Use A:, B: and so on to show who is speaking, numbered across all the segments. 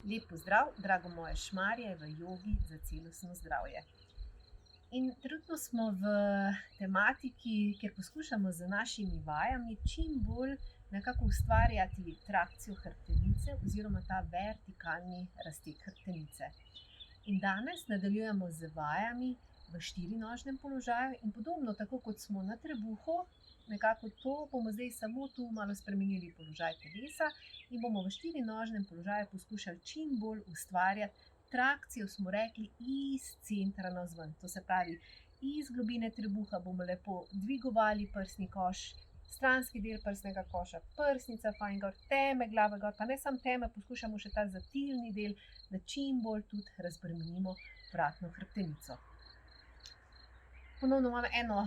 A: Lep pozdrav, drago moje šmarje v jogi za celostno zdravje. In trenutno smo v tematiki, kjer poskušamo z našimi vajami čim bolj nekako ustvarjati trakcijo hrbtenice oziroma ta vertikalni razteg hrbtenice. In danes nadaljujemo z vajami v štirinožnem položaju in podobno, tako kot smo na trebuhu, nekako to bomo zdaj samo tu malo spremenili položaj telesa in bomo v štirinožnem položaju poskušali čim bolj ustvarjati trakcijo, smo rekli, iz centra navzven. To se pravi, iz globine trebuha bomo lepo dvigovali prsni koš, stranski del prsnega koša, prsnica fajn gor, teme glave gor, pa ne samo teme, poskušamo še ta zatilni del, da čim bolj tudi razbremenimo vratno hrbtenico. Ponovno imam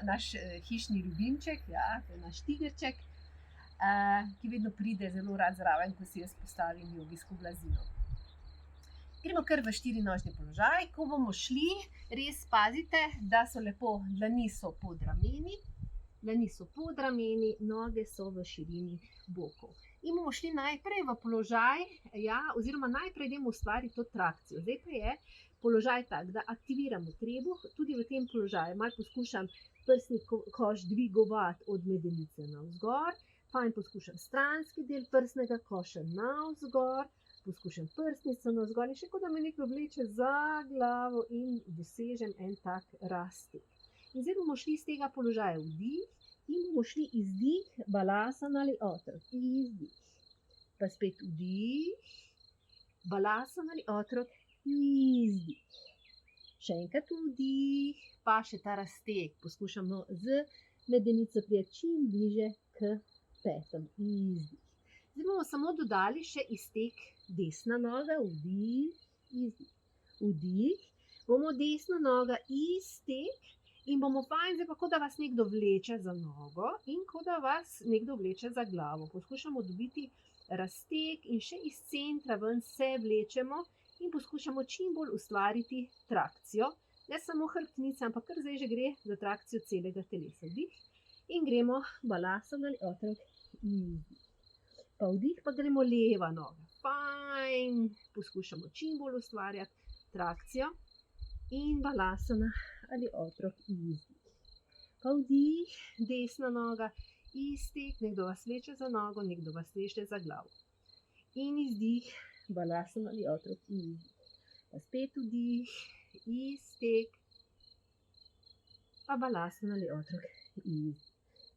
A: naš hišni ljubimček, ja, to je naš tigrček, ki vedno pride zelo rad zraven, ko si jaz postavim jogijsko blazino. Gremo kar v štirinožni položaj. Ko bomo šli, res pazite, da so lepo, dlani so pod rameni, noge so v širini bokov. In bomo šli najprej v položaj, oziroma najprej idemo ustvariti to trakcijo. Zdaj pa je položaj tak, da aktiviramo trebuh, tudi v tem položaju. Malo poskušam prsni koš dvigovati od medenice navzgor, fajn poskušam stranski del prsnega koša navzgor, poskušam prsnico navzgor in še kot da me nekdo vleče za glavo in dosežem en tak razteg. In zdaj bomo šli iz tega položaja vdih in bomo šli izdih, balasana ali otrok, izdih. Pa spet vdih, balasana ali otrok, izdih. Še enkrat vdih, pa še ta razteg. Poskušamo z medenico priti čim bliže k petom, izdih. Zdaj bomo samo dodali še izteg desna noga, vdih, izdih. Vdih, bomo desna noga izteg in bomo fajn, zdaj pa kot da vas nekdo vleče za nogo in kot da vas nekdo vleče za glavo. Poskušamo dobiti razteg in še iz centra ven se vlečemo in poskušamo čim bolj ustvariti trakcijo. Ne samo hrbtenice, ampak kar zdaj že gre za trakcijo celega telesa. Vdih in gremo balasana ali otrok, izdih. Pa vdih, pa gremo leva noga. Fajn, poskušamo čim bolj ustvarjati trakcijo in balasana ali otrok, izdih. Pa vdih, desna noga, izteg, nekdo vas vleče za nogo, nekdo vas vleče za glavo. In izdih, balasana ali otrok, izdih. Pa spet vdih, izteg, pa balasana ali otrok, izdih.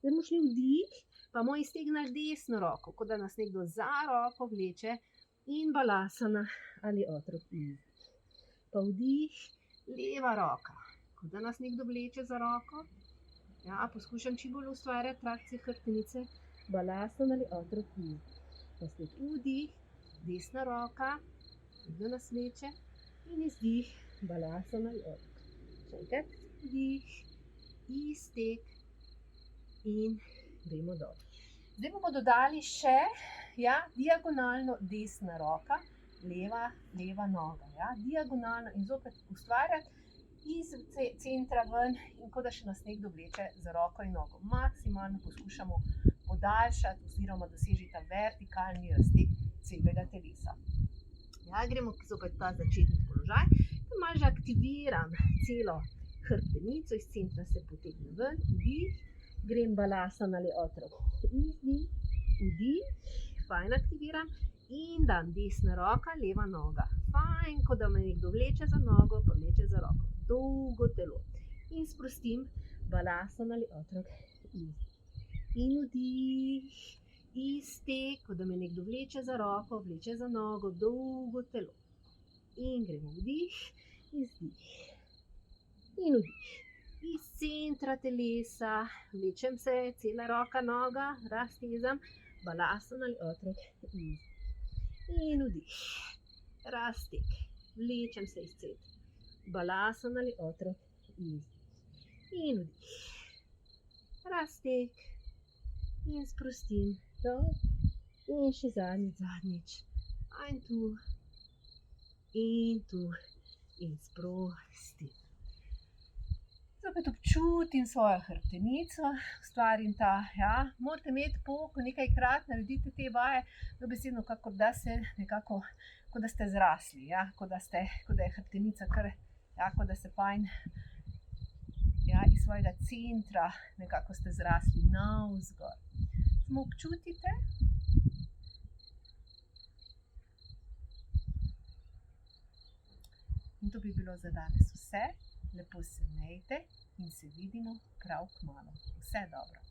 A: Zdaj bomo šli vdih, pa bomo iztegnili desno roko, kot da nas nekdo za roko vleče in balasana ali otrok, izdih. Pa vdih, leva roka, kot da nas nekdo vleče za roko. Ja, poskušam čim bolj ustvarjati trakcijo hrbtenice, balasana ali otrok, izdih. Pa spet vdih, desna roka, nekdo nas vleče in izdih, balasana ali otrok. Še enkrat vdih, izteg in gremo dol. Zdaj bomo dodali še diagonalno desna roka, leva noga. Diagonalno in zopet ustvarjati iz centra ven in kot da še nas nekdo vleče za roko in nogo. Maksimalno poskušamo podaljšati oziroma doseči ta vertikalni razteg celega telesa. Gremo zopet ta začetni položaj, ko malo že aktiviram celo hrbtenico, iz centra se potegne ven, vdih, grem balasana ali otrok, izdih, vdih, fajn aktiviram in dam desna roka, leva noga. Fajn, kot da me nekdo vleče za nogo, pa vleče za roko. Dolgo telo. In sprostim, balasana ali otrok, izdih. In vdih, izteg, kot da me nekdo vleče za roko, vleče za nogo, dolgo telo. In gremo vdih, izdih. In vdih. Iz centra telesa, vlečem se, cela roka, noga, raztezam, balasana ali otrok, izdih. In vdih, razteg, vlečem se iz centra, balasana ali otrok, izdih. In vdih, razteg in sprostim dol in še zadnjič, in tu in sprostim. Zopet občutim svojo hrbtenico, ustvarim ta, morate imeti ko nekajkrat naredite te vaje, dobesedno kakor da se nekako, kot da ste zrasli, kot da je hrbtenica kar, kot da se fajn, iz svojega centra nekako ste zrasli navzgor. Samo občutite. In to bi bilo za danes vse. Lepo se imejte in se vidimo prav kmalu. Vse dobro.